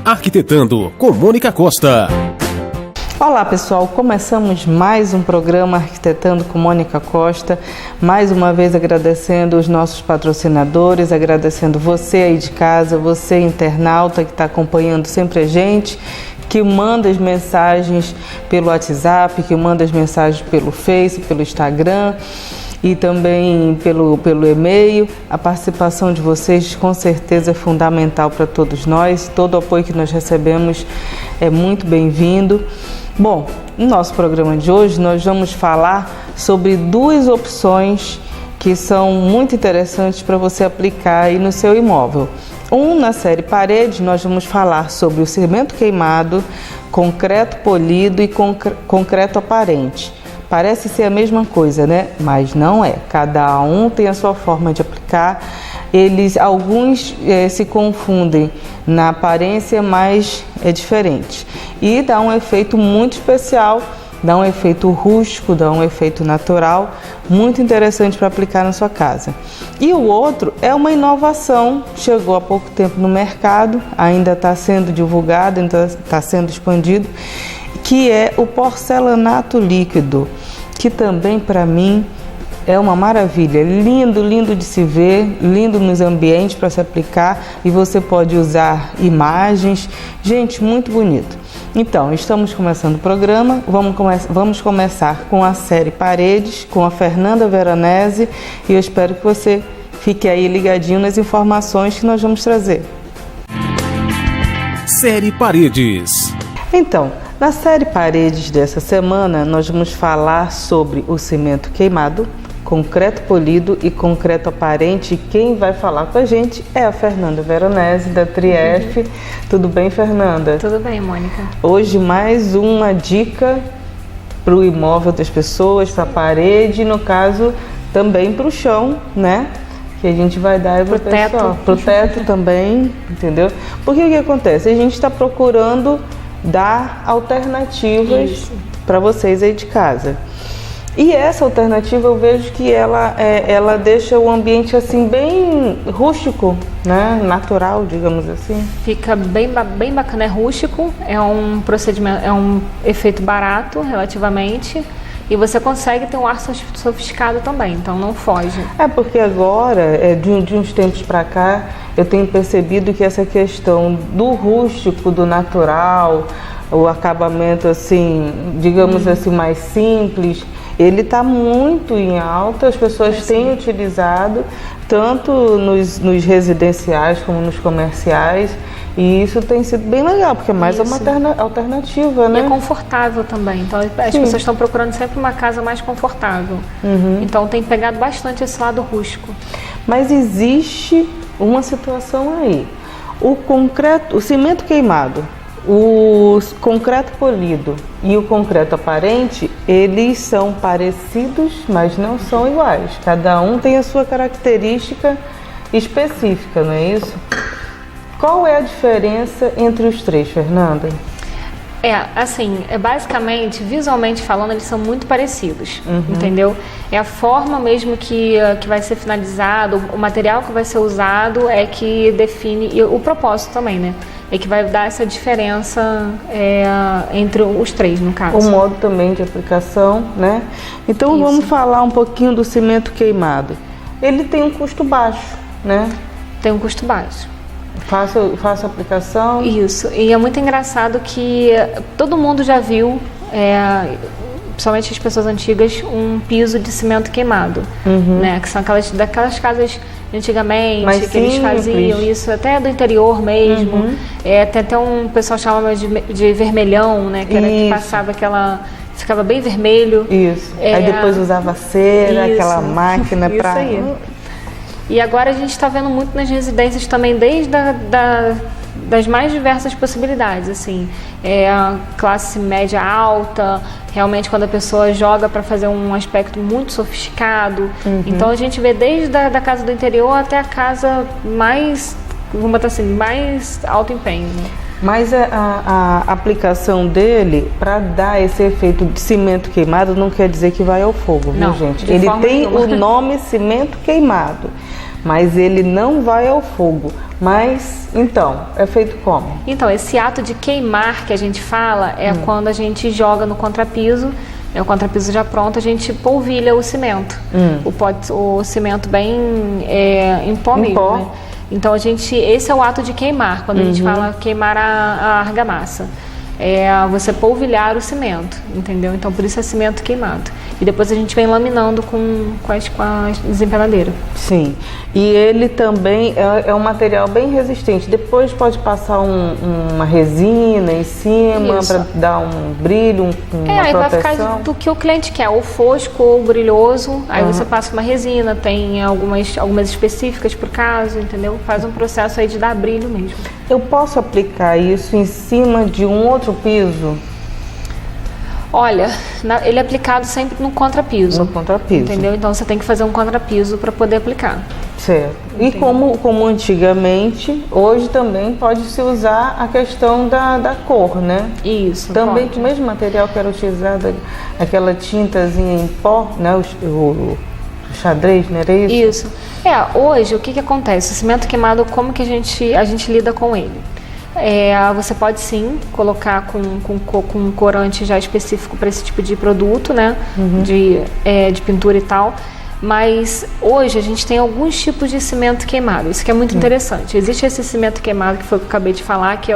Arquitetando com Mônica Costa. Olá pessoal, começamos mais um programa Arquitetando com Mônica Costa, mais uma vez agradecendo os nossos patrocinadores, agradecendo você aí de casa, você internauta que está acompanhando sempre a gente, que manda as mensagens pelo WhatsApp, que manda as mensagens pelo Face, pelo Instagram e também pelo e-mail. A participação de vocês com certeza é fundamental para todos nós, todo o apoio que nós recebemos é muito bem-vindo. Bom, no nosso programa de hoje nós vamos falar sobre duas opções que são muito interessantes para você aplicar aí no seu imóvel. Na série Paredes nós vamos falar sobre o cimento queimado, concreto polido e concreto aparente. Parece ser a mesma coisa, né? Mas não é. Cada um tem a sua forma de aplicar. Alguns se confundem na aparência, mas é diferente. E dá um efeito muito especial, dá um efeito rústico, dá um efeito natural, muito interessante para aplicar na sua casa. E o outro é uma inovação, chegou há pouco tempo no mercado, ainda está sendo divulgado, ainda está sendo expandido, que é o porcelanato líquido, que também para mim é uma maravilha, lindo, lindo de se ver, lindo nos ambientes para se aplicar e você pode usar imagens, gente, muito bonito. Então, estamos começando o programa, vamos começar com a série Paredes, com a Fernanda Veronese e eu espero que você fique aí ligadinho nas informações que nós vamos trazer. Série Paredes. Então, na série Paredes dessa semana, nós vamos falar sobre o cimento queimado, concreto polido e concreto aparente. E quem vai falar com a gente é a Fernanda Veronese, da Trief. Tudo bem, Fernanda? Tudo bem, Mônica. Hoje mais uma dica para o imóvel das pessoas, para a parede, no caso também para o chão, né? Que a gente vai dar para o pessoal. Para o teto também, entendeu? Porque o que acontece? A gente está procurando dar alternativas para vocês aí de casa. E essa alternativa eu vejo que ela deixa o ambiente assim bem rústico, né? Natural, digamos assim. Fica bem bacana, é rústico, é um procedimento, é um efeito barato relativamente. E você consegue ter um ar sofisticado também, então não foge. É porque agora, de uns tempos para cá, eu tenho percebido que essa questão do rústico, do natural, o acabamento assim, digamos assim, mais simples, ele está muito em alta, as pessoas têm utilizado, tanto nos residenciais como nos comerciais. E isso tem sido bem legal, porque é mais uma alternativa, né? E é confortável também. Então, as pessoas estão procurando sempre uma casa mais confortável. Então, tem pegado bastante esse lado rústico. Mas existe uma situação aí. O cimento queimado, o concreto polido e o concreto aparente, eles são parecidos, mas não são iguais. Cada um tem a sua característica específica, não é isso? Qual é a diferença entre os três, Fernanda? Basicamente, visualmente falando, eles são muito parecidos, entendeu? É a forma mesmo que vai ser finalizado, o material que vai ser usado é que define, e o propósito também, né? É que vai dar essa diferença entre os três, no caso. O modo também de aplicação, né? Então, vamos falar um pouquinho do cimento queimado. Ele tem um custo baixo, né? Tem um custo baixo. Faço aplicação. Isso, e é muito engraçado que todo mundo já viu, principalmente as pessoas antigas, um piso de cimento queimado, né? Que são daquelas casas antigamente, mais que simples. Eles faziam isso, até do interior mesmo. Tem até um pessoal chamava de vermelhão, né? Que era que passava ficava bem vermelho. Isso. Aí depois usava cera, aquela máquina para. E agora a gente está vendo muito nas residências também, desde das mais diversas possibilidades, assim, a classe média alta, realmente quando a pessoa joga para fazer um aspecto muito sofisticado. Então a gente vê desde da casa do interior até a casa mais, vamos botar assim, mais alto empenho, né? Mas a aplicação dele, para dar esse efeito de cimento queimado, não quer dizer que vai ao fogo, viu, gente? Ele tem o nome cimento queimado. mas ele não vai ao fogo. Mas, então, é feito como? Então, esse ato de queimar que a gente fala é quando a gente joga no contrapiso, o contrapiso já pronto, a gente polvilha o cimento. O cimento bem em pó mesmo, né? Então, esse é o ato de queimar, quando a gente fala queimar a argamassa. Você polvilhar o cimento, entendeu? Então, por isso é cimento queimado. E depois a gente vem laminando com a desempenadeira. Sim. E ele também é um material bem resistente. Depois pode passar uma resina em cima para dar um brilho, uma aí proteção. vai ficar do que o cliente quer, ou fosco ou brilhoso. Aí você passa uma resina, tem algumas específicas por caso, entendeu? Faz um processo aí de dar brilho mesmo. Eu posso aplicar isso em cima de um outro piso? Olha, ele é aplicado sempre no contrapiso. No contrapiso. Entendeu? Então você tem que fazer um contrapiso para poder aplicar. Certo. E como antigamente, hoje também pode-se usar a questão da cor, né? Isso. Também pode. com o mesmo material que era utilizado, aquela tintazinha em pó, né? O xadrez, não era isso? Isso. Hoje o que acontece? O cimento queimado, como que a gente lida com ele? Você pode sim colocar com um corante já específico para esse tipo de produto, né? De pintura e tal. Mas hoje a gente tem alguns tipos de cimento queimado. Isso que é muito interessante. Existe esse cimento queimado que foi o que eu acabei de falar, que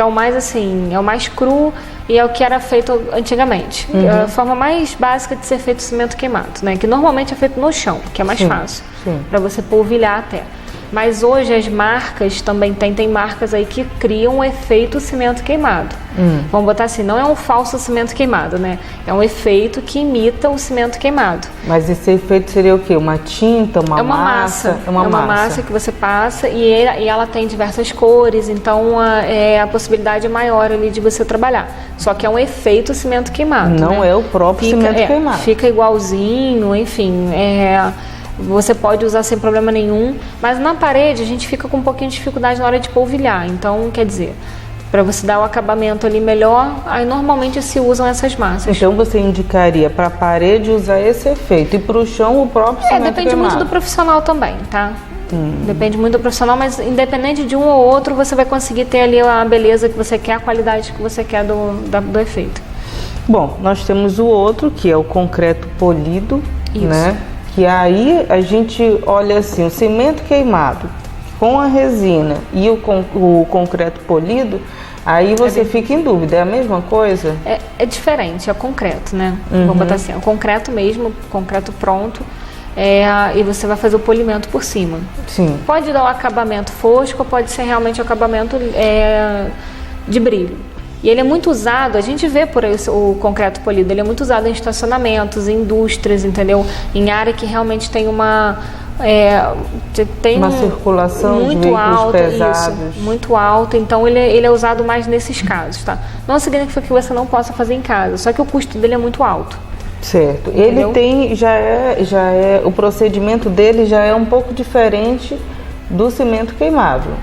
é o mais assim, é o mais cru e é o que era feito antigamente. É a forma mais básica de ser feito o cimento queimado, né? Que normalmente é feito no chão, que é mais fácil para você polvilhar até. Mas hoje as marcas também tem marcas aí que criam um efeito cimento queimado. Vamos botar assim, não é um falso cimento queimado, né? É um efeito que imita o cimento queimado. Mas esse efeito seria o quê? Uma tinta, uma massa? É uma massa que você passa e ela tem diversas cores, então a possibilidade é maior ali de você trabalhar. Só que é um efeito cimento queimado. Não é o próprio cimento queimado. Fica igualzinho, enfim, você pode usar sem problema nenhum, mas na parede a gente fica com um pouquinho de dificuldade na hora de polvilhar. Então, quer dizer, para você dar o acabamento ali melhor, aí normalmente se usam essas massas. Então você indicaria para a parede usar esse efeito e para o chão o próprio cimento depende queimado? muito do profissional também, tá? Depende muito do profissional, mas independente de um ou outro, você vai conseguir ter ali a beleza que você quer, a qualidade que você quer do efeito. Bom, nós temos o outro, que é o concreto polido, Isso. né? Que aí a gente olha assim, o cimento queimado com a resina e o concreto polido, aí você fica em dúvida, é a mesma coisa? É diferente, é concreto, né? Vamos botar assim, é o concreto mesmo, concreto pronto, e você vai fazer o polimento por cima. Sim. Pode dar o acabamento fosco, pode ser realmente o acabamento de brilho. E ele é muito usado, a gente vê por aí o concreto polido, ele é muito usado em estacionamentos, em indústrias, entendeu? Em área que realmente tem uma circulação muito de veículos alta, pesados. isso, muito alta, então ele é usado mais nesses casos, tá? Não significa que você não possa fazer em casa, só que o custo dele é muito alto. Certo. Entendeu? Ele tem, o procedimento dele já é um pouco diferente do cimento queimável.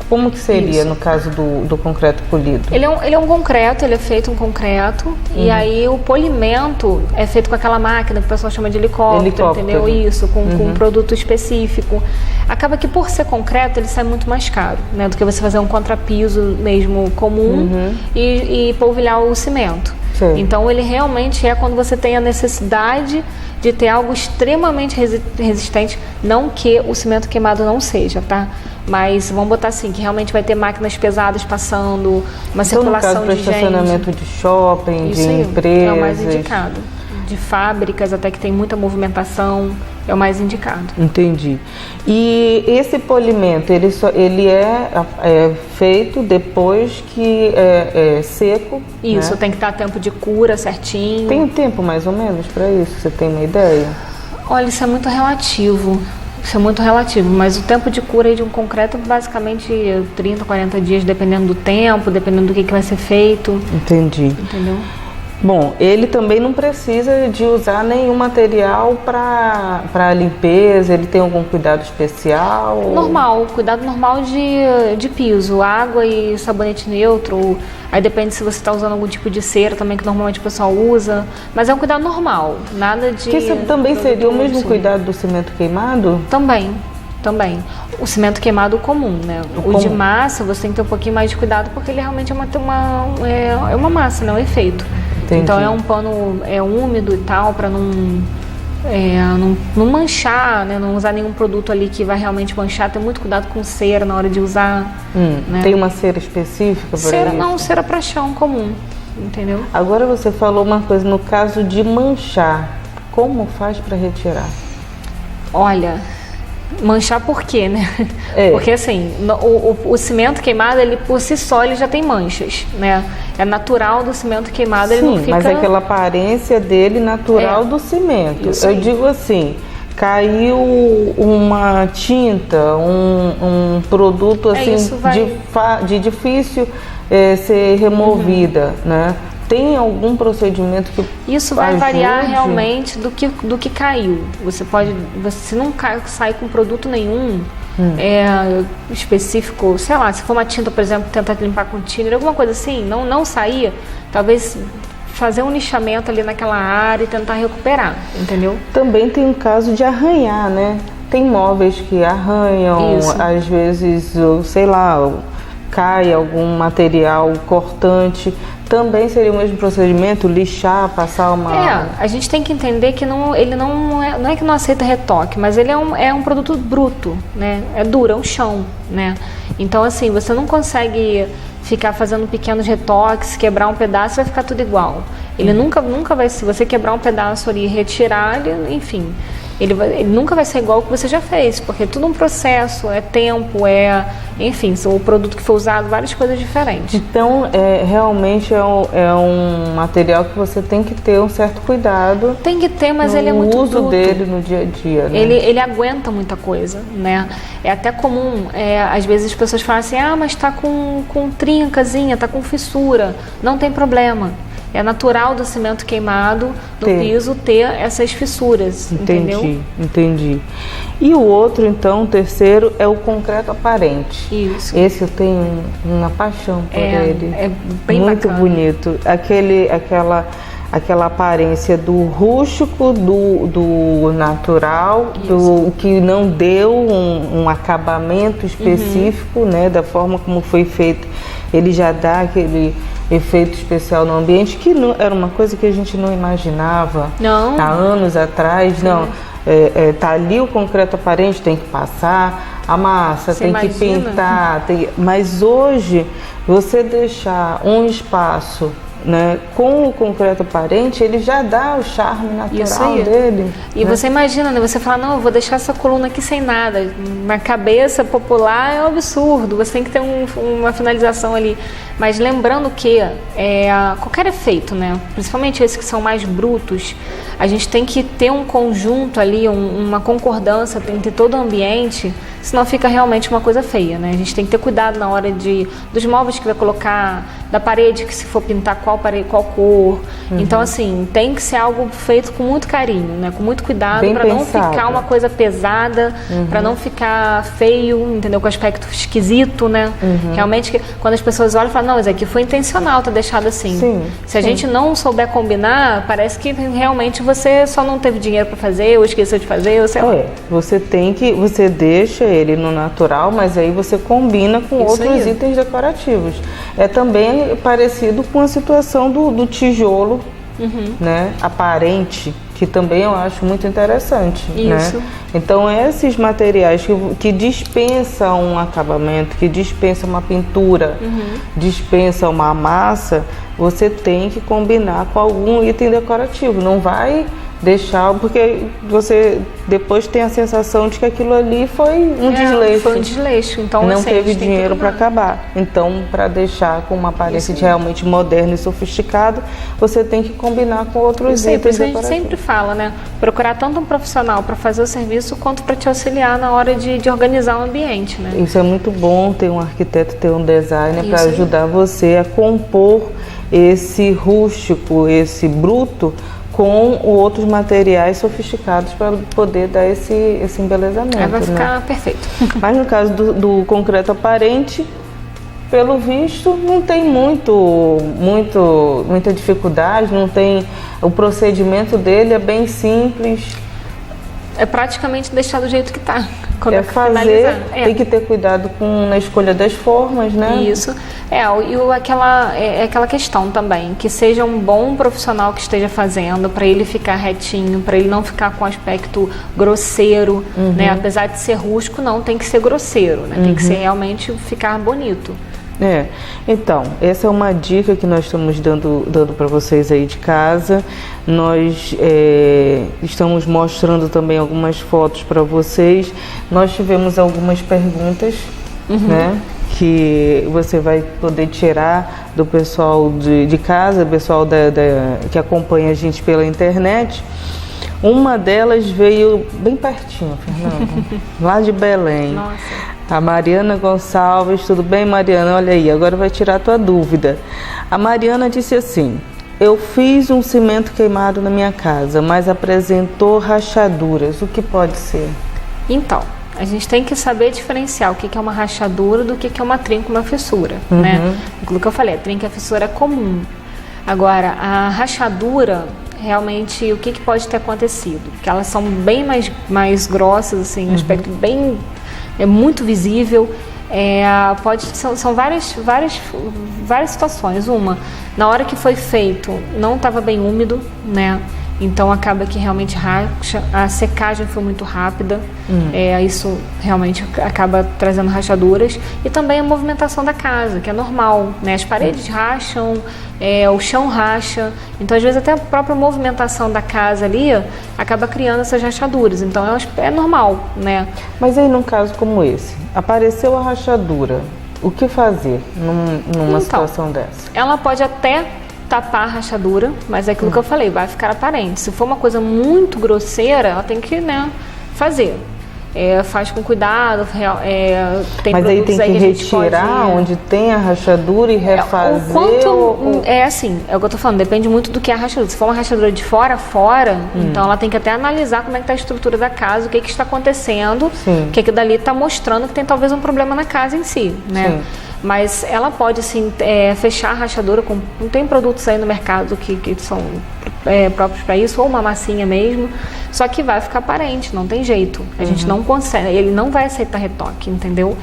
Como que seria no caso do concreto polido? Ele é um concreto, ele é feito um concreto e aí o polimento é feito com aquela máquina que o pessoal chama de helicóptero. Entendeu? Isso, com um produto específico. Acaba que por ser concreto ele sai muito mais caro, né, do que você fazer um contrapiso mesmo comum e polvilhar o cimento. Sim. Então ele realmente é quando você tem a necessidade de ter algo extremamente resistente, não que o cimento queimado não seja, tá? Mas vamos botar assim, que realmente vai ter máquinas pesadas passando, uma circulação no caso, de gente. estacionamento de shopping, Isso de aí, empresas. é o mais indicado. De fábricas, até que tem muita movimentação, é o mais indicado. Entendi. E esse polimento, ele é feito depois que é seco? Isso, né? tem que estar tempo de cura certinho. Tem um tempo mais ou menos para isso? Você tem uma ideia? Olha, isso é muito relativo. Mas o tempo de cura aí de um concreto é basicamente 30, 40 dias, dependendo do tempo, dependendo do que vai ser feito. Entendi. Entendeu? Bom, ele também não precisa de usar nenhum material para limpeza, ele tem algum cuidado especial? Cuidado normal de piso, água e sabonete neutro, aí depende se você está usando algum tipo de cera também que normalmente o pessoal usa, mas é um cuidado normal, nada de... Que isso também seria o mesmo cuidado do cimento queimado? Também, também. O cimento queimado comum, né? O de massa você tem que ter um pouquinho mais de cuidado porque ele realmente é uma massa, né? Um efeito. Entendi. Então é um pano úmido e tal para não manchar, né? Não usar nenhum produto ali que vai realmente manchar. Ter muito cuidado com cera na hora de usar. Né? Tem uma cera específica para cera isso? Não, cera para chão comum, entendeu? Agora você falou uma coisa, no caso de manchar, como faz para retirar? Olha, manchar por quê, né? Porque assim, o cimento queimado, ele por si só, ele já tem manchas, né? É natural do cimento queimado, ele não fica... mas é aquela aparência dele natural do cimento. Eu digo assim, caiu uma tinta, um produto assim de difícil ser removida, né? Tem algum procedimento que isso vai ajude? Variar realmente do que caiu. Você não sai com produto nenhum específico, sei lá, se for uma tinta, por exemplo, tentar limpar com thinner, alguma coisa assim, não saía, talvez fazer um lixamento ali naquela área e tentar recuperar, entendeu? Também tem um caso de arranhar, né? Tem móveis que arranham, às vezes, sei lá, cai algum material cortante. Também seria o mesmo procedimento, lixar, passar uma... a gente tem que entender que ele não é que não aceita retoque, mas ele é um produto bruto, né? É duro, é um chão, né? Então, assim, você não consegue ficar fazendo pequenos retoques, quebrar um pedaço, vai ficar tudo igual. Ele nunca vai, se você quebrar um pedaço ali e retirar, enfim... Ele nunca vai ser igual ao que você já fez, porque é tudo um processo, é tempo, enfim, o produto que foi usado, várias coisas diferentes. Então, realmente é um material que você tem que ter um certo cuidado. Tem que ter, mas ele é muito bruto. O uso dele no dia a dia, né? Ele aguenta muita coisa, né? É até comum, às vezes as pessoas falam assim, mas tá com trincazinha, tá com fissura, não tem problema. É natural do cimento queimado no piso ter essas fissuras, entendeu? Entendi. E o outro, então, o terceiro, é o concreto aparente. Isso. Esse eu tenho uma paixão por ele. É bem muito bacana. Bonito. Aquela aparência do rústico, do natural, do que não deu um acabamento específico, né, da forma como foi feito. Ele já dá aquele efeito especial no ambiente, que não, era uma coisa que a gente não imaginava há anos atrás. Tá ali o concreto aparente, tem que passar a massa, tem que pintar, mas hoje você deixar um espaço, né, com o concreto aparente, ele já dá o charme natural dele. E você imagina, né? Você fala, não, eu vou deixar essa coluna aqui sem nada. Na cabeça popular é um absurdo, você tem que ter uma finalização ali. Mas lembrando que qualquer efeito, né, principalmente esses que são mais brutos, a gente tem que ter um conjunto ali, uma concordância entre todo o ambiente, senão fica realmente uma coisa feia, né? A gente tem que ter cuidado na hora dos móveis que vai colocar, da parede que se for pintar qual parede, qual cor. Então, assim, tem que ser algo feito com muito carinho, né? Com muito cuidado, para não ficar uma coisa pesada, para não ficar feio, entendeu? Com aspecto esquisito, né? Realmente, quando as pessoas olham e falam, não, isso aqui foi intencional, tá deixado assim. Se a gente não souber combinar, parece que realmente você só não teve dinheiro para fazer, ou esqueceu de fazer, ou sei lá. Você deixa ele no natural, mas aí você combina com outros itens decorativos. É também parecido com a situação do tijolo, né, aparente, que também eu acho muito interessante. Né? Então, esses materiais que dispensam um acabamento, que dispensam uma pintura, dispensam uma massa, você tem que combinar com algum item decorativo. Não vai deixar, porque você depois tem a sensação de que aquilo ali foi um desleixo. Foi um desleixo. Então, não teve dinheiro para acabar. Então, para deixar com uma aparência de realmente moderno e sofisticado, você tem que combinar com outros itens decorativos. A gente sempre fala, né? Procurar tanto um profissional para fazer o serviço quanto para te auxiliar na hora de organizar o ambiente, né? Isso é muito bom, ter um arquiteto, ter um designer para ajudar você a compor esse rústico, esse bruto, com outros materiais sofisticados para poder dar esse embelezamento. Vai ficar perfeito. Mas no caso do concreto aparente, pelo visto, não tem muita dificuldade, não tem, o procedimento dele é bem simples. é praticamente deixar do jeito que está. É fazer, tem que ter cuidado na escolha das formas, né? Isso. Aquela questão também, que seja um bom profissional que esteja fazendo, para ele ficar retinho, para ele não ficar com aspecto grosseiro, né? Apesar de ser rústico, não, tem que ser grosseiro, né? Tem que ser realmente ficar bonito. Então, essa é uma dica que nós estamos dando para vocês aí de casa. Nós estamos mostrando também algumas fotos para vocês. Nós tivemos algumas perguntas, né, que você vai poder tirar do pessoal de casa, pessoal que acompanha a gente pela internet. Uma delas veio bem pertinho, Fernanda, lá de Belém. Nossa. A Mariana Gonçalves, tudo bem, Mariana? Olha aí, agora vai tirar a tua dúvida. A Mariana disse assim: eu fiz um cimento queimado na minha casa, mas apresentou rachaduras. O que pode ser? Então, a gente tem que saber diferenciar o que é uma rachadura do que é uma trinca, uma fissura, né? Aquilo que eu falei, a trinca e a fissura é comum. Agora, a rachadura, realmente, o que pode ter acontecido? Porque elas são bem mais grossas, assim, aspecto bem... É muito visível, são várias situações. Uma, na hora que foi feito, não estava bem úmido, né? Então acaba que realmente racha, a secagem foi muito rápida, isso realmente acaba trazendo rachaduras. E também a movimentação da casa, que é normal, né? As paredes racham, o chão racha, então às vezes até a própria movimentação da casa ali acaba criando essas rachaduras, então é normal, né? Mas aí num caso como esse, apareceu a rachadura, o que fazer numa situação dessa? Ela pode até tapar a rachadura, mas é aquilo que eu falei, vai ficar aparente. Se for uma coisa muito grosseira, ela tem que, né, fazer. Faz com cuidado, tem mas aí tem que retirar onde tem a rachadura e refazer? Assim, é o que eu tô falando, depende muito do que é a rachadura. Se for uma rachadura de fora a fora, então ela tem que até analisar como é que está a estrutura da casa, o que está acontecendo, que aquilo dali está mostrando que tem talvez um problema na casa em si, né? Sim. Mas ela pode, assim, fechar a rachadura tem produtos aí no mercado que são próprios para isso, ou uma massinha mesmo, só que vai ficar aparente, não tem jeito. A gente não consegue, ele não vai aceitar retoque, entendeu?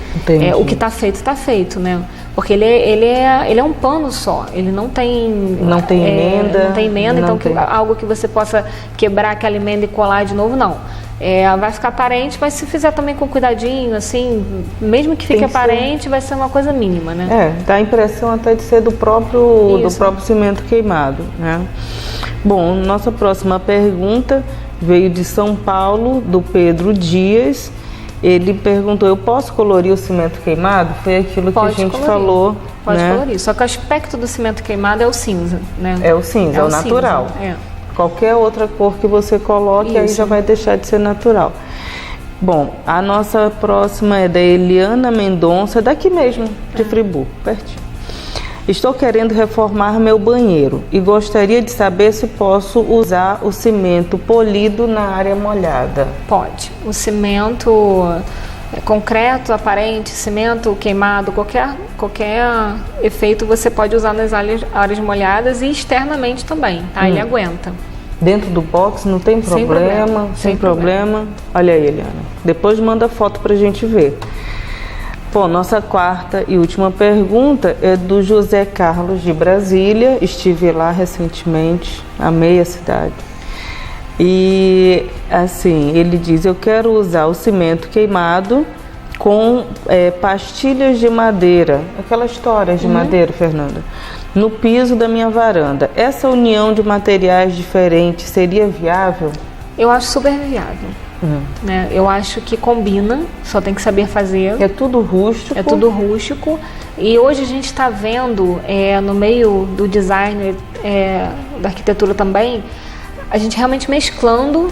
O que está feito, né? Porque ele é um pano só, ele não tem emenda, então algo que você possa quebrar aquela emenda e colar de novo, não. Vai ficar aparente, mas se fizer também com cuidadinho, assim, mesmo que fique aparente, vai ser uma coisa mínima, né? Dá a impressão até de ser do próprio cimento queimado, né? Bom, nossa próxima pergunta veio de São Paulo, do Pedro Dias. Ele perguntou: eu posso colorir o cimento queimado? Foi aquilo que a gente falou. Pode colorir, só que o aspecto do cimento queimado é o cinza, né? É o cinza, é o natural. Qualquer outra cor que você coloque, aí já vai deixar de ser natural. Bom, a nossa próxima é da Eliana Mendonça, daqui mesmo, de Friburgo, pertinho. Estou querendo reformar meu banheiro e gostaria de saber se posso usar o cimento polido na área molhada. Pode. O cimento concreto, aparente, cimento queimado, qualquer efeito você pode usar nas áreas molhadas e externamente também, tá? Ele aguenta. Dentro do box não tem problema? Sem problema. Olha aí, Eliana. Depois manda foto pra gente ver. Bom, nossa quarta e última pergunta é do José Carlos de Brasília. Estive lá recentemente, amei a cidade. E assim, ele diz: eu quero usar o cimento queimado com pastilhas de madeira, aquelas histórias de madeira, Fernanda, no piso da minha varanda. Essa união de materiais diferentes seria viável? Eu acho super viável. Né? Eu acho que combina, só tem que saber fazer. É tudo rústico. É tudo rústico. E hoje a gente está vendo, no meio do design, da arquitetura também, a gente realmente mesclando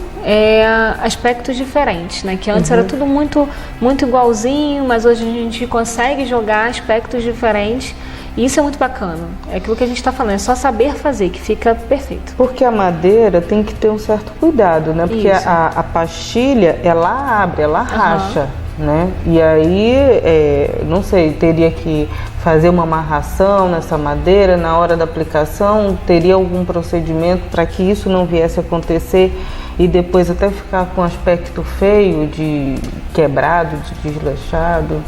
aspectos diferentes, né? Que antes era tudo muito, muito igualzinho, mas hoje a gente consegue jogar aspectos diferentes. E isso é muito bacana. É aquilo que a gente está falando, é só saber fazer, que fica perfeito. Porque a madeira tem que ter um certo cuidado, né? Porque a pastilha, ela abre, ela racha, né? E aí, não sei, teria que fazer uma amarração nessa madeira na hora da aplicação? Teria algum procedimento para que isso não viesse a acontecer e depois até ficar com aspecto feio, de quebrado, de desleixado?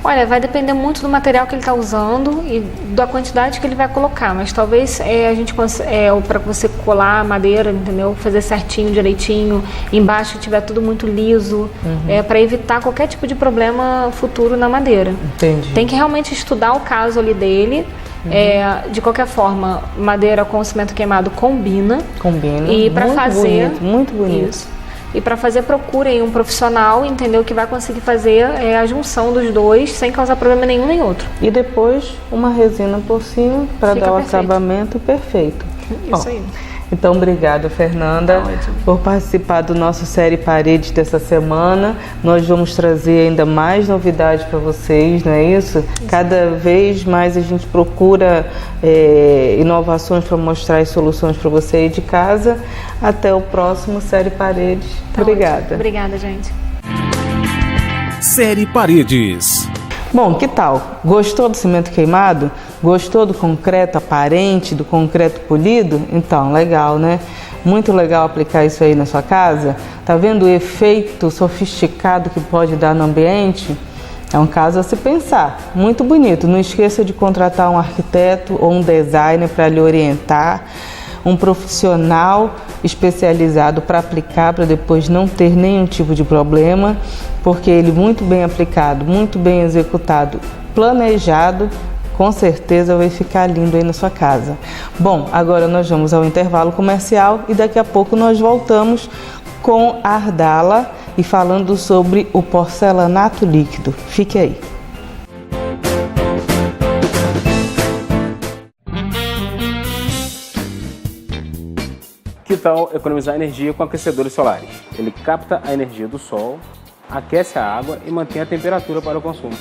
Olha, vai depender muito do material que ele está usando e da quantidade que ele vai colocar, mas talvez a gente para você colar a madeira, entendeu? Fazer certinho, direitinho, embaixo tiver tudo muito liso, para evitar qualquer tipo de problema futuro na madeira. Entendi. Tem que realmente estudar o caso ali dele. De qualquer forma, madeira com cimento queimado combina. Combina. E para fazer bonito, muito bonito. Isso. E para fazer, procurem um profissional, entendeu, que vai conseguir fazer a junção dos dois sem causar problema nenhum nem outro. E depois uma resina por cima para dar o perfeito. Acabamento perfeito. Isso aí. Então, obrigada, Fernanda, por participar do nosso série Paredes dessa semana. Nós vamos trazer ainda mais novidades para vocês, não é isso? Cada vez mais a gente procura inovações para mostrar as soluções para você aí de casa. Até o próximo série Paredes. Tá Obrigada. Ótimo. Obrigada, gente. Série Paredes. Bom, que tal? Gostou do cimento queimado? Gostou do concreto aparente, do concreto polido? Então, legal, né? Muito legal aplicar isso aí na sua casa. Tá vendo o efeito sofisticado que pode dar no ambiente? É um caso a se pensar. Muito bonito. Não esqueça de contratar um arquiteto ou um designer para lhe orientar. Um profissional especializado para aplicar, para depois não ter nenhum tipo de problema, porque ele muito bem aplicado, muito bem executado, planejado, com certeza vai ficar lindo aí na sua casa. Bom, agora nós vamos ao intervalo comercial e daqui a pouco nós voltamos com a Ardala e falando sobre o porcelanato líquido. Fique aí. Que tal economizar energia com aquecedores solares? Ele capta a energia do sol, aquece a água e mantém a temperatura para o consumo.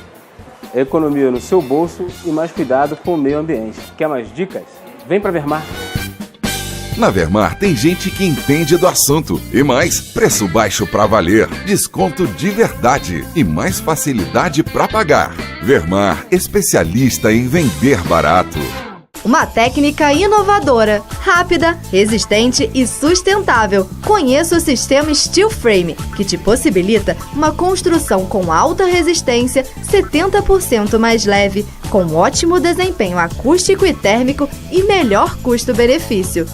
Economia no seu bolso e mais cuidado com o meio ambiente. Quer mais dicas? Vem para Vermar! Na Vermar tem gente que entende do assunto. E mais, preço baixo para valer, desconto de verdade e mais facilidade para pagar. Vermar, especialista em vender barato. Uma técnica inovadora, rápida, resistente e sustentável. Conheça o sistema Steel Frame, que te possibilita uma construção com alta resistência, 70% mais leve, com ótimo desempenho acústico e térmico e melhor custo-benefício.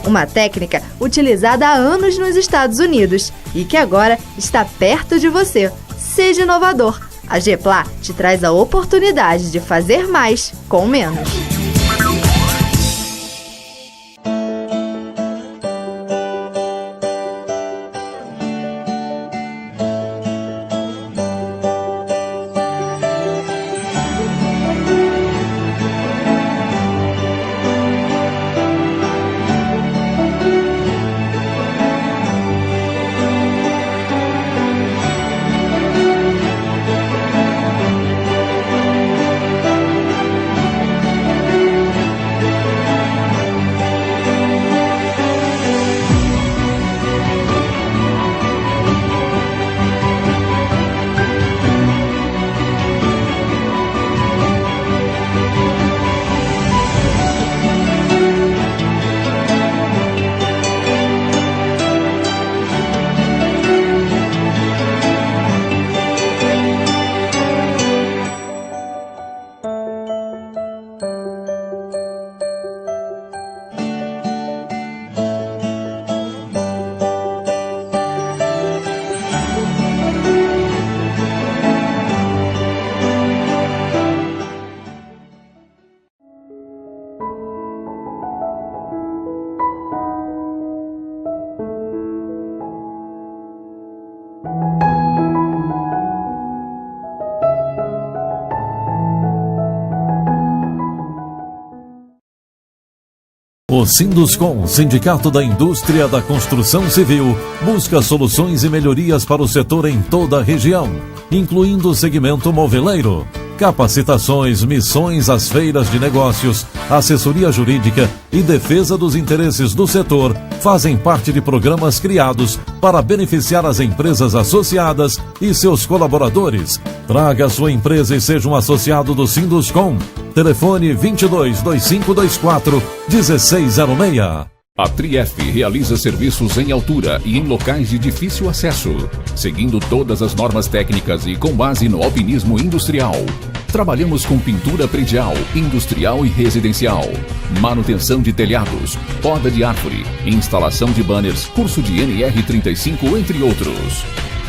Uma técnica utilizada há anos nos Estados Unidos e que agora está perto de você. Seja inovador. A Gepla te traz a oportunidade de fazer mais com menos. O Sinduscom, Sindicato da Indústria da Construção Civil, busca soluções e melhorias para o setor em toda a região, incluindo o segmento moveleiro. Capacitações, missões às feiras de negócios, assessoria jurídica e defesa dos interesses do setor fazem parte de programas criados para beneficiar as empresas associadas e seus colaboradores. Traga sua empresa e seja um associado do Sinduscom. Telefone 22 2524 1606. A Trief realiza serviços em altura e em locais de difícil acesso, seguindo todas as normas técnicas e com base no alpinismo industrial. Trabalhamos com pintura predial, industrial e residencial, manutenção de telhados, poda de árvore, instalação de banners, curso de NR35, entre outros.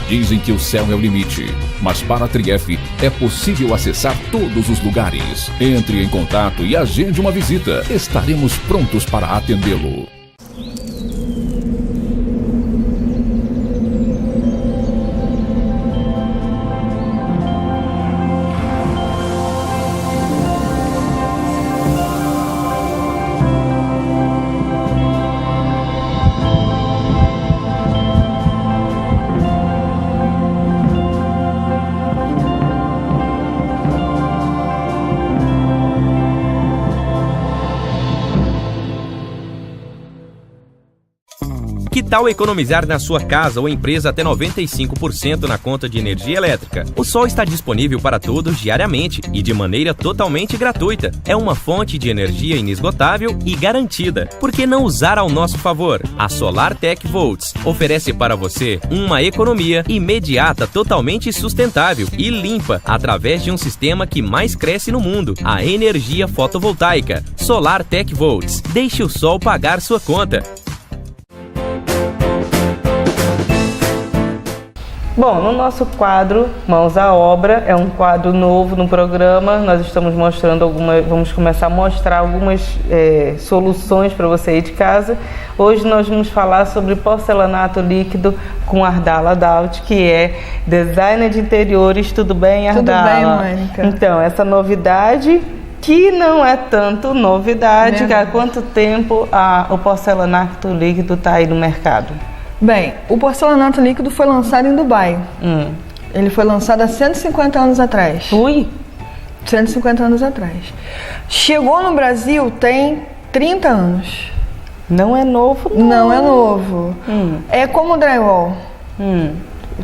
Dizem que o céu é o limite, mas para a Trief é possível acessar todos os lugares. Entre em contato e agende uma visita. Estaremos prontos para atendê-lo. Que tal economizar na sua casa ou empresa até 95% na conta de energia elétrica? O Sol está disponível para todos diariamente e de maneira totalmente gratuita. É uma fonte de energia inesgotável e garantida. Por que não usar ao nosso favor? A SolarTech Volts oferece para você uma economia imediata, totalmente sustentável e limpa através de um sistema que mais cresce no mundo, a energia fotovoltaica. SolarTech Volts. Deixe o sol pagar sua conta. Bom, no nosso quadro Mãos à Obra, é um quadro novo no programa, nós estamos mostrando vamos começar a mostrar algumas soluções para você aí de casa. Hoje nós vamos falar sobre porcelanato líquido com Ardala Daut, que é designer de interiores. Tudo bem, Ardala? Tudo bem, Mônica. Então, essa novidade, que não é tanto novidade, que há quanto tempo o porcelanato líquido está aí no mercado? Bem, o porcelanato líquido foi lançado em Dubai. Ele foi lançado há 150 anos atrás. Ui! 150 anos atrás. Chegou no Brasil tem 30 anos. Não é novo, não. Não é novo. É como o drywall.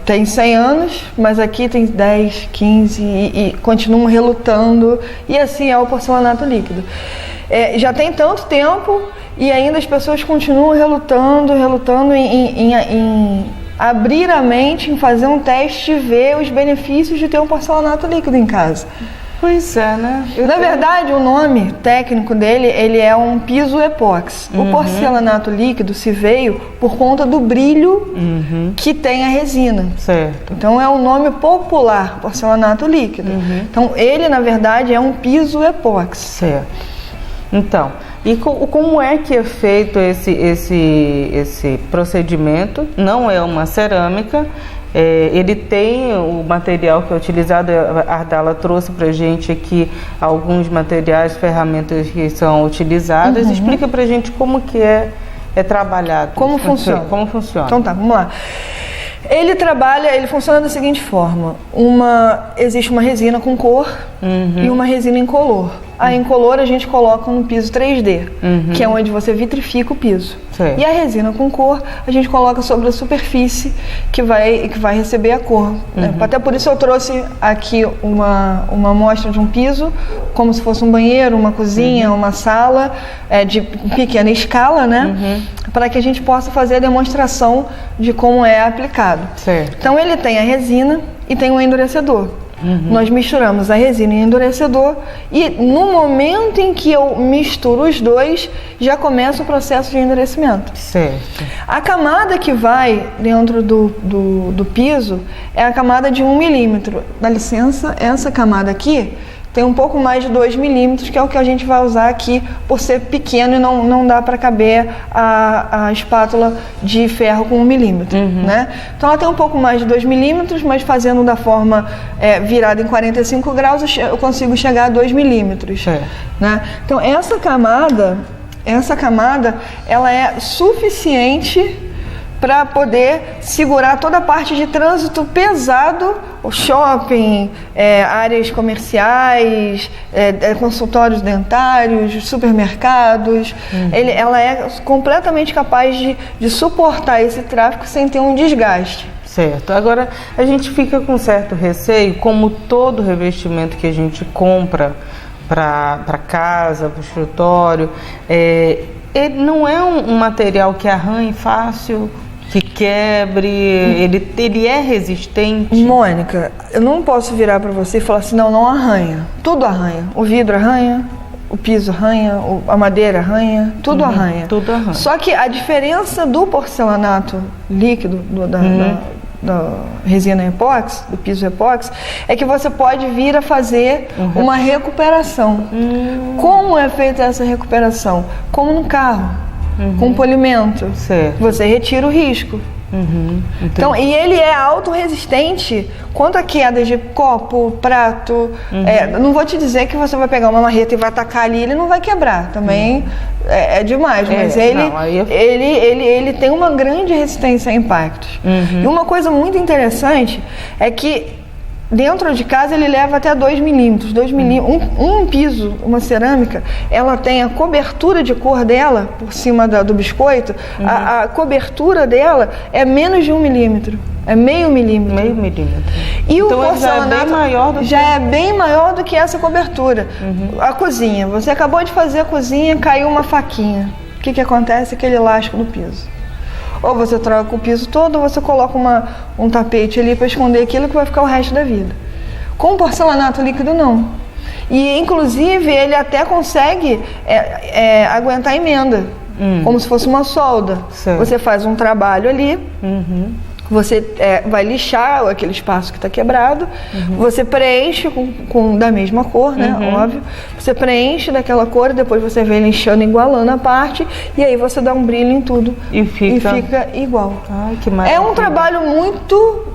Tem 100 anos, mas aqui tem 10, 15 e continuam relutando. E assim é o porcelanato líquido. Já tem tanto tempo e ainda as pessoas continuam relutando em abrir a mente, em fazer um teste e ver os benefícios de ter um porcelanato líquido em casa. Pois é, né? Na verdade, o nome técnico dele, ele é um piso epóxi. O porcelanato líquido se veio por conta do brilho que tem a resina. Certo. Então é o nome popular, porcelanato líquido. Então ele, na verdade, é um piso epóxi. Certo. Então, e como é que é feito esse procedimento? Não é uma cerâmica. Ele tem o material que é utilizado, a Ardala trouxe para a gente aqui alguns materiais, ferramentas que são utilizadas. Explica para a gente como que é trabalhado. Como funciona? Como funciona. Então tá, vamos lá. Ele funciona da seguinte forma: existe uma resina com cor e uma resina incolor. A incolor a gente coloca no piso 3D, que é onde você vitrifica o piso. Certo. E a resina com cor a gente coloca sobre a superfície que vai receber a cor. Até por isso eu trouxe aqui uma amostra de um piso, como se fosse um banheiro, uma cozinha, uma sala de pequena escala, né? Para que a gente possa fazer a demonstração de como é aplicado. Certo. Então ele tem a resina e tem o endurecedor. Nós misturamos a resina e o endurecedor e no momento em que eu misturo os dois, já começa o processo de endurecimento. Certo. A camada que vai dentro do piso é a camada de 1 milímetro. Dá licença, essa camada aqui tem um pouco mais de 2 milímetros, que é o que a gente vai usar aqui, por ser pequeno e não dá para caber a espátula de ferro com 1 milímetro, né? Então ela tem um pouco mais de 2 milímetros, mas fazendo da forma virada em 45 graus, eu consigo chegar a 2 milímetros, né? Então essa camada, ela é suficiente para poder segurar toda a parte de trânsito pesado, o shopping, áreas comerciais, consultórios dentários, supermercados. Ela é completamente capaz de suportar esse tráfego sem ter um desgaste. Certo. Agora, a gente fica com certo receio, como todo revestimento que a gente compra para casa, para o escritório, ele não é um material que arranhe fácil, que quebre, ele é resistente? Mônica, eu não posso virar para você e falar assim, não arranha. Tudo arranha. O vidro arranha, o piso arranha, a madeira arranha, tudo arranha. Tudo arranha. Só que a diferença do porcelanato líquido, da resina epóxi, do piso epóxi, é que você pode vir a fazer uma recuperação. Como é feita essa recuperação? Como no carro, com polimento. Certo. Você retira o risco. Então, e ele é autorresistente quanto a quedas de copo, prato. Não vou te dizer que você vai pegar uma marreta e vai atacar ali, ele não vai quebrar. Também é demais, mas ele tem uma grande resistência a impactos. E uma coisa muito interessante é que dentro de casa ele leva até 2 milímetros. Um piso, uma cerâmica, ela tem a cobertura de cor dela, por cima do biscoito, a cobertura dela é menos de 1 milímetro. É meio milímetro. Meio milímetro. E então o porcelanato é bem maior do que essa cobertura. A cozinha, você acabou de fazer a cozinha, caiu uma faquinha. O que acontece? Aquele elástico no piso. Ou você troca o piso todo, ou você coloca um tapete ali para esconder aquilo que vai ficar o resto da vida. Com porcelanato líquido, não. E, inclusive, ele até consegue aguentar emenda, como se fosse uma solda. Certo. Você faz um trabalho ali, você vai lixar aquele espaço que está quebrado, você preenche da mesma cor, né? Óbvio. Você preenche daquela cor e depois você vem lixando, igualando a parte, e aí você dá um brilho em tudo e fica igual. Ai, que maravilha. É um trabalho muito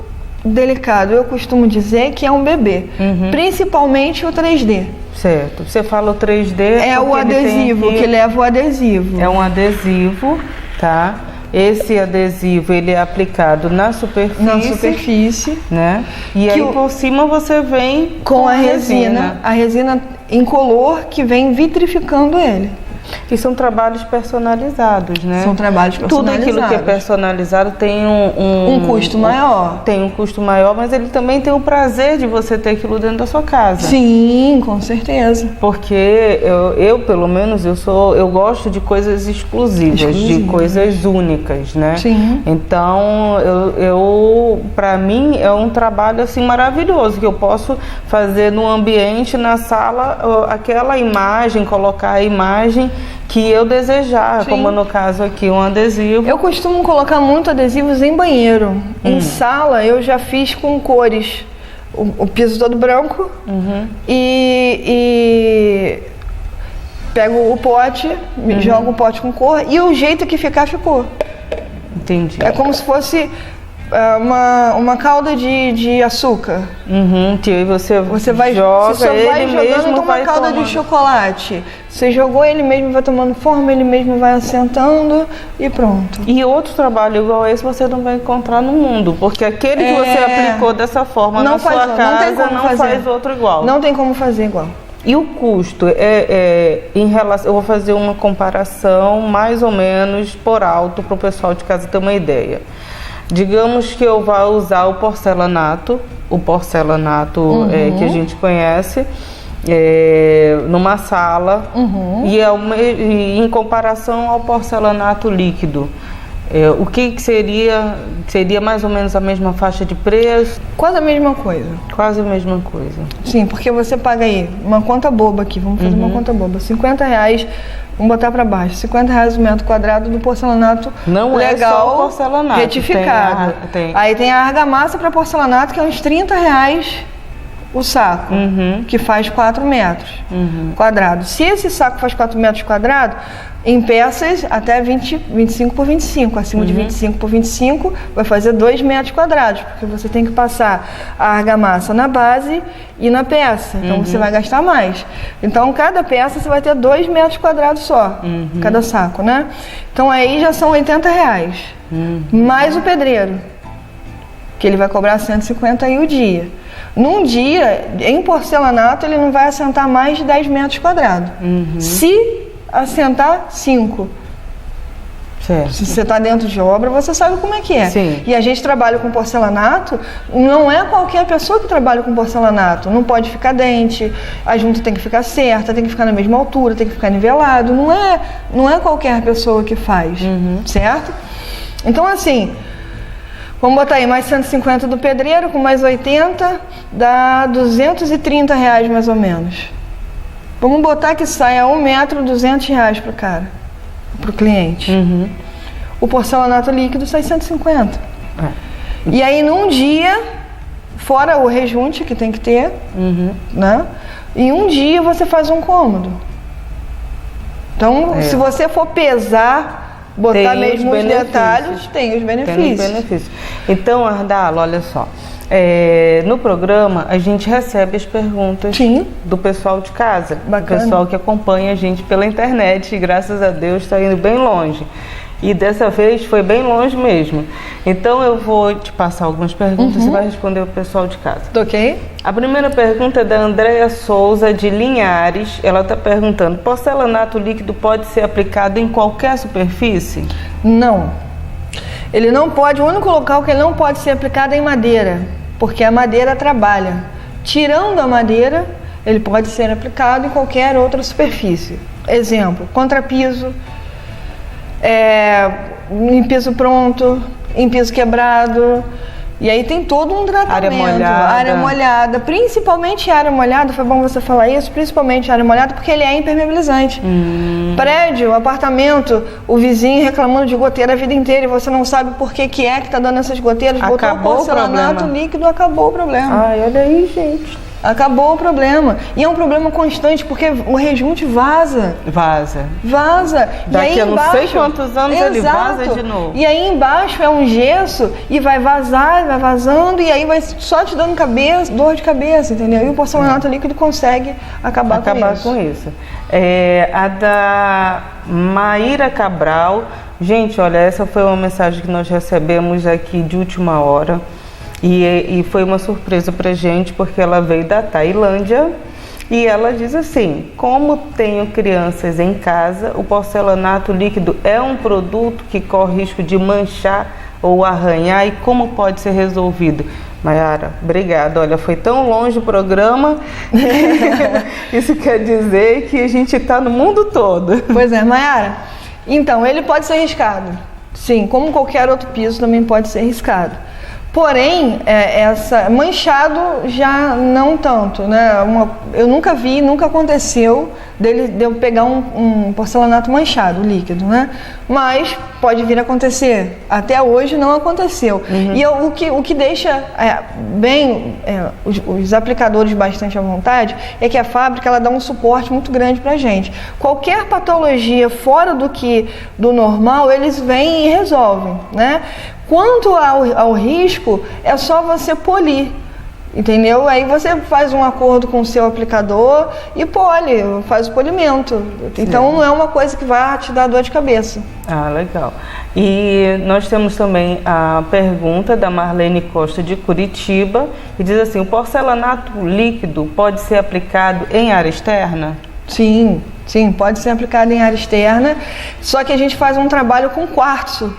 delicado. Eu costumo dizer que é um bebê, principalmente o 3D. Certo. Você fala o 3D... É o adesivo, que leva o adesivo. É um adesivo, tá? Esse adesivo, ele é aplicado na superfície. Né? E aí por cima você vem com a resina. A resina incolor que vem vitrificando ele. E são trabalhos personalizados, né? São trabalhos personalizados. Tudo aquilo que é personalizado tem um custo maior. Tem um custo maior, mas ele também tem o prazer de você ter aquilo dentro da sua casa. Sim, com certeza. Porque eu pelo menos, eu gosto de coisas exclusivas, de coisas únicas, né? Sim. Então, para mim, é um trabalho assim maravilhoso, que eu posso fazer no ambiente, na sala, aquela imagem, colocar a imagem que eu desejar, como no caso aqui, um adesivo. Eu costumo colocar muito adesivos em banheiro. Em sala eu já fiz com cores, o piso todo branco e pego o pote, jogo o pote com cor e o jeito que ficar, ficou. Entendi. É como se fosse uma calda de açúcar. Que aí você vai joga, você ele vai jogando mesmo uma calda de chocolate. Você jogou, ele mesmo vai tomando forma, ele mesmo vai assentando e pronto. E outro trabalho igual a esse você não vai encontrar no mundo, porque aquele que você aplicou dessa forma na sua casa não faz outro igual. Não tem como fazer igual. E o custo em relação, eu vou fazer uma comparação mais ou menos por alto para o pessoal de casa ter uma ideia. Digamos que eu vá usar o porcelanato que a gente conhece, numa sala, e em comparação ao porcelanato líquido. O que seria mais ou menos a mesma faixa de preço? Quase a mesma coisa. Quase a mesma coisa. Sim, porque você paga aí uma conta boba aqui, vamos fazer uma conta boba, R$50, vamos botar para baixo, R$50 o metro quadrado do porcelanato não legal, é só o porcelanato, retificado. Aí tem a argamassa para porcelanato, que é uns R$30 o saco, que faz 4 metros quadrados. Se esse saco faz 4 metros quadrados, em peças até 25 por 25, acima de 25 por 25 vai fazer 2 metros quadrados, porque você tem que passar a argamassa na base e na peça, então você vai gastar mais. Então cada peça você vai ter 2 metros quadrados só, cada saco, né? Então aí já são R$80, mais o pedreiro, que ele vai cobrar 150 aí o dia. Num dia, em porcelanato, ele não vai assentar mais de 10 metros quadrados. Se assentar 5. Certo. Se você está dentro de obra, você sabe como é que é. Sim. E a gente trabalha com porcelanato, não é qualquer pessoa que trabalha com porcelanato. Não pode ficar dente, a junta tem que ficar certa, tem que ficar na mesma altura, tem que ficar nivelado. Não é qualquer pessoa que faz, certo? Então, assim, vamos botar aí mais 150 do pedreiro, com mais 80, dá R$230 mais ou menos. Vamos botar que saia a 1 metro, R$200 para o cara, para o cliente. O porcelanato líquido sai 150. E aí num dia, fora o rejunte que tem que ter, né? Em um dia você faz um cômodo. Então, se você for pesar, botar mesmo os detalhes, tem os benefícios. Então, Ardalo, olha só. No programa a gente recebe as perguntas do pessoal de casa, do pessoal que acompanha a gente pela internet, e graças a Deus está indo bem longe. E dessa vez foi bem longe mesmo. Então eu vou te passar algumas perguntas e você vai responder o pessoal de casa. Ok. A primeira pergunta é da Andréia Souza, de Linhares. Ela está perguntando: porcelanato líquido pode ser aplicado em qualquer superfície? Não. Ele não pode, o único local que ele não pode ser aplicado é em madeira, porque a madeira trabalha. Tirando a madeira, ele pode ser aplicado em qualquer outra superfície. Exemplo, contrapiso, em piso pronto, em piso quebrado. E aí tem todo um tratamento. Área molhada, principalmente área molhada, foi bom você falar isso, principalmente área molhada, porque ele é impermeabilizante. Prédio, apartamento, o vizinho reclamando de goteira a vida inteira e você não sabe por que está dando essas goteiras, botou o porcelanato líquido, acabou o problema. Ai, olha aí, gente. Acabou o problema. E é um problema constante, porque o rejunte vaza. Daqui a não sei quantos anos ele vaza de novo. E aí embaixo é um gesso e vai vazar, vai vazando, e aí vai só te dando dor de cabeça, entendeu? E o porcelanato líquido consegue acabar com isso. A da Maíra Cabral. Gente, olha, essa foi uma mensagem que nós recebemos aqui de última hora. E foi uma surpresa pra gente, porque ela veio da Tailândia e ela diz assim: como tenho crianças em casa, o porcelanato líquido é um produto que corre risco de manchar ou arranhar, e como pode ser resolvido? Maiara, obrigada. Olha, foi tão longe o programa. Isso quer dizer que a gente está no mundo todo. Pois é, Maiara. Então, ele pode ser riscado. Sim, como qualquer outro piso também pode ser riscado. Porém, manchado já não tanto, né? Eu nunca vi, nunca aconteceu de eu pegar um porcelanato manchado, líquido, né? Mas pode vir a acontecer. Até hoje não aconteceu. E o que deixa os aplicadores bastante à vontade é que a fábrica ela dá um suporte muito grande pra gente. Qualquer patologia fora do normal, eles vêm e resolvem, né? Quanto ao risco, é só você polir, entendeu? Aí você faz um acordo com o seu aplicador e faz o polimento. Então não é uma coisa que vai te dar dor de cabeça. Ah, legal. E nós temos também a pergunta da Marlene Costa, de Curitiba, que diz assim: o porcelanato líquido pode ser aplicado em área externa? Sim, pode ser aplicado em área externa, só que a gente faz um trabalho com quartzo.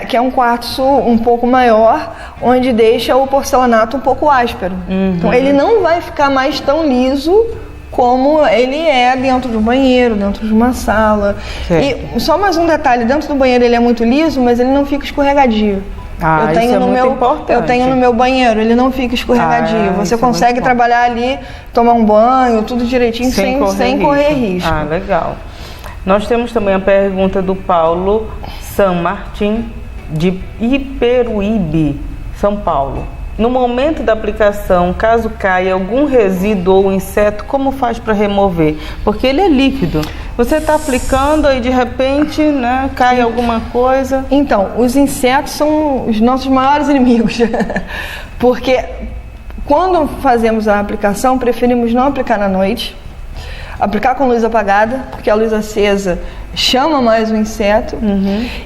Que é um quartzo um pouco maior, onde deixa o porcelanato um pouco áspero. Então ele não vai ficar mais tão liso como ele é dentro do banheiro, dentro de uma sala. Certo. E só mais um detalhe: dentro do banheiro ele é muito liso, mas ele não fica escorregadio. Eu tenho no meu banheiro, ele não fica escorregadio. Você consegue trabalhar ali, tomar um banho, tudo direitinho, sem correr risco. Ah, legal. Nós temos também a pergunta do Paulo San Martin, de Iperuíbe, São Paulo. No momento da aplicação, caso caia algum resíduo ou inseto, como faz para remover? Porque ele é líquido. Você está aplicando e de repente, né, cai alguma coisa. Então, os insetos são os nossos maiores inimigos. Porque quando fazemos a aplicação, preferimos não aplicar na noite. Aplicar com luz apagada, porque a luz acesa chama mais o inseto.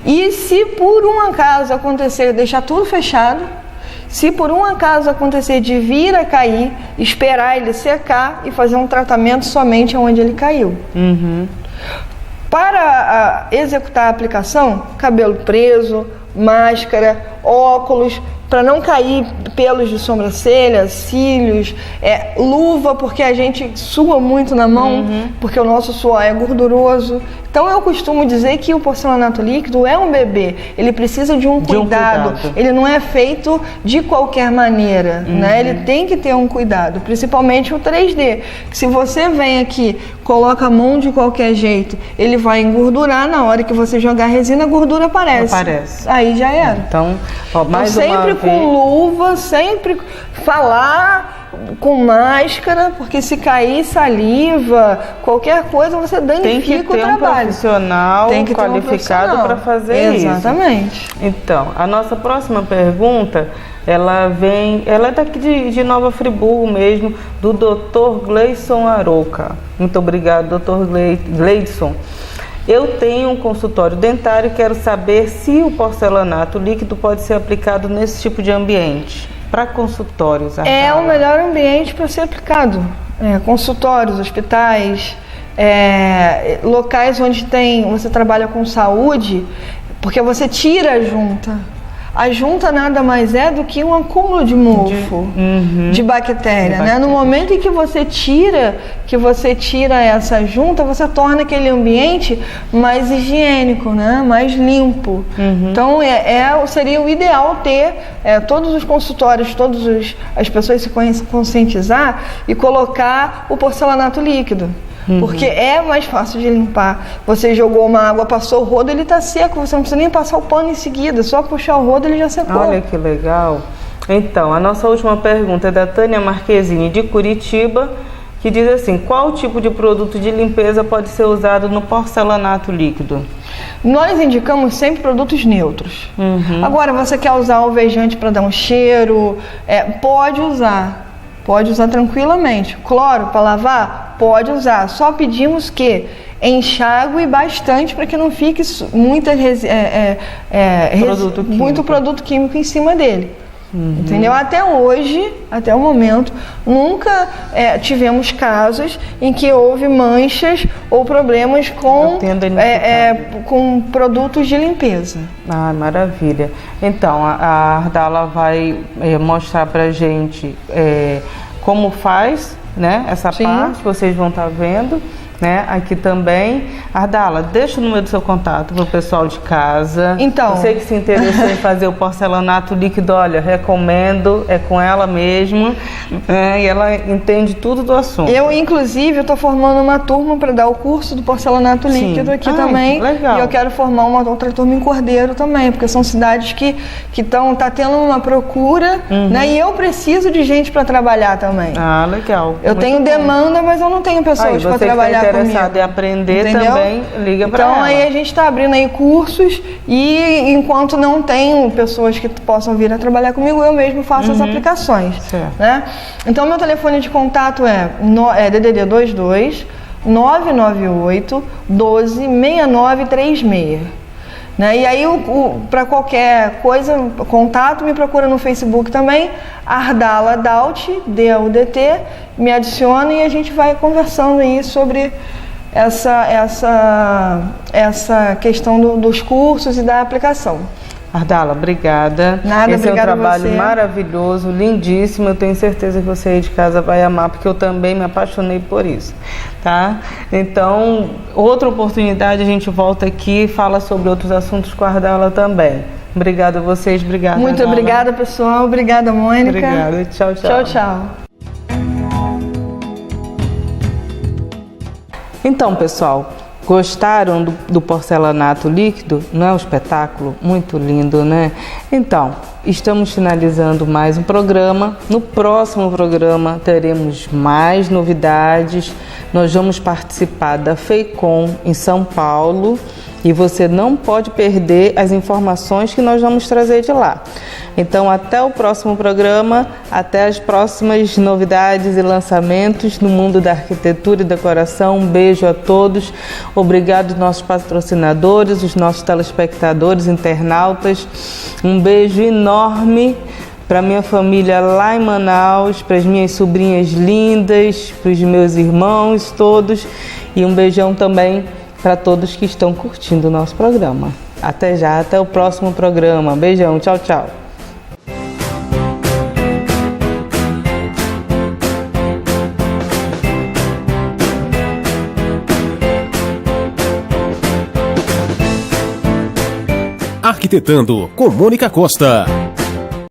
E se por um acaso acontecer, deixar tudo fechado, se por um acaso acontecer de vir a cair, esperar ele secar e fazer um tratamento somente onde ele caiu. Para executar a aplicação, cabelo preso, máscara, óculos, para não cair pelos de sobrancelha, cílios, luva, porque a gente sua muito na mão, porque o nosso suor é gorduroso. Então eu costumo dizer que o porcelanato líquido é um bebê, ele precisa de um cuidado. Ele não é feito de qualquer maneira, né? Ele tem que ter um cuidado, principalmente o 3D, que se você vem aqui, coloca a mão de qualquer jeito, ele vai engordurar, na hora que você jogar a resina, a gordura aparece. Aí já era. Então, mais sempre com luva, sempre falar com máscara, porque se cair saliva, qualquer coisa, você danifica o trabalho. Tem que ter um profissional qualificado para fazer isso. Exatamente. Então, a nossa próxima pergunta, ela é daqui de Nova Friburgo mesmo, do Dr. Gleidson Arouca. Muito obrigado, Dr. Gleidson. Eu tenho um consultório dentário e quero saber se o porcelanato líquido pode ser aplicado nesse tipo de ambiente, para consultórios. É o melhor ambiente para ser aplicado. Consultórios, hospitais, locais onde você trabalha com saúde, porque você tira a junta. A junta nada mais é do que um acúmulo de mofo, de bactéria, né? No momento em que você tira essa junta, você torna aquele ambiente mais higiênico, né? Mais limpo. Então, seria o ideal ter todos os consultórios, as pessoas se conscientizar e colocar o porcelanato líquido. Porque é mais fácil de limpar. Você jogou uma água, passou o rodo, ele está seco, você não precisa nem passar o pano em seguida, só puxar o rodo ele já secou. Olha que legal. Então, a nossa última pergunta é da Tânia Marquezine, de Curitiba, que diz assim: qual tipo de produto de limpeza pode ser usado no porcelanato líquido? Nós indicamos sempre produtos neutros. Agora, você quer usar alvejante para dar um cheiro, pode usar tranquilamente. Cloro para lavar? Pode usar. Só pedimos que enxague bastante para que não fique muito produto químico em cima dele. Entendeu? Até hoje, até o momento, nunca tivemos casos em que houve manchas ou problemas com produtos de limpeza. Ah, maravilha. Então, a Ardala vai mostrar pra gente como faz, né, essa parte, vocês vão estar vendo, né, aqui também. Ardala, deixa o número do seu contato para o pessoal de casa. Então, você que se interessou em fazer o porcelanato líquido, olha, recomendo, é com ela mesmo, e ela entende tudo do assunto. Eu, inclusive, estou formando uma turma para dar o curso do porcelanato líquido aqui também. Legal. E eu quero formar uma outra turma em Cordeiro também, porque são cidades que tá tendo uma procura, né, e eu preciso de gente para trabalhar também. Ah, legal. Eu tenho demanda, mas eu não tenho pessoas para trabalhar interessado em aprender, entendeu? Também liga para ela. Então aí a gente está abrindo aí cursos, e enquanto não tenho pessoas que possam vir a trabalhar comigo, eu mesmo faço as aplicações, né? Então meu telefone de contato é DDD 22 998 12 6936. Né? E aí, para qualquer coisa, contato, me procura no Facebook também, Ardala Daut, D-A-U-D-T, me adiciona e a gente vai conversando aí sobre essa questão dos cursos e da aplicação. Ardala, obrigada. Nada, esse obrigada é um trabalho a você. Maravilhoso, lindíssimo. Eu tenho certeza que você aí de casa vai amar, porque eu também me apaixonei por isso, tá? Então, outra oportunidade, a gente volta aqui e fala sobre outros assuntos com a Ardala também. Obrigada a vocês, obrigada. Muito Ardala. Obrigada, pessoal. Obrigada, Mônica. Obrigada. Tchau, tchau. Tchau, tchau. Então, pessoal, gostaram do porcelanato líquido? Não é um espetáculo? Muito lindo, né? Então, estamos finalizando mais um programa. No próximo programa teremos mais novidades. Nós vamos participar da FEICOM em São Paulo e você não pode perder as informações que nós vamos trazer de lá. Então, até o próximo programa, até as próximas novidades e lançamentos no mundo da arquitetura e decoração. Um beijo a todos. Obrigado aos nossos patrocinadores, os nossos telespectadores, internautas. Um beijo enorme para minha família lá em Manaus, para as minhas sobrinhas lindas, para os meus irmãos todos. E um beijão também para todos que estão curtindo o nosso programa. Até já, até o próximo programa. Beijão, tchau, tchau. Arquitetando com Mônica Costa.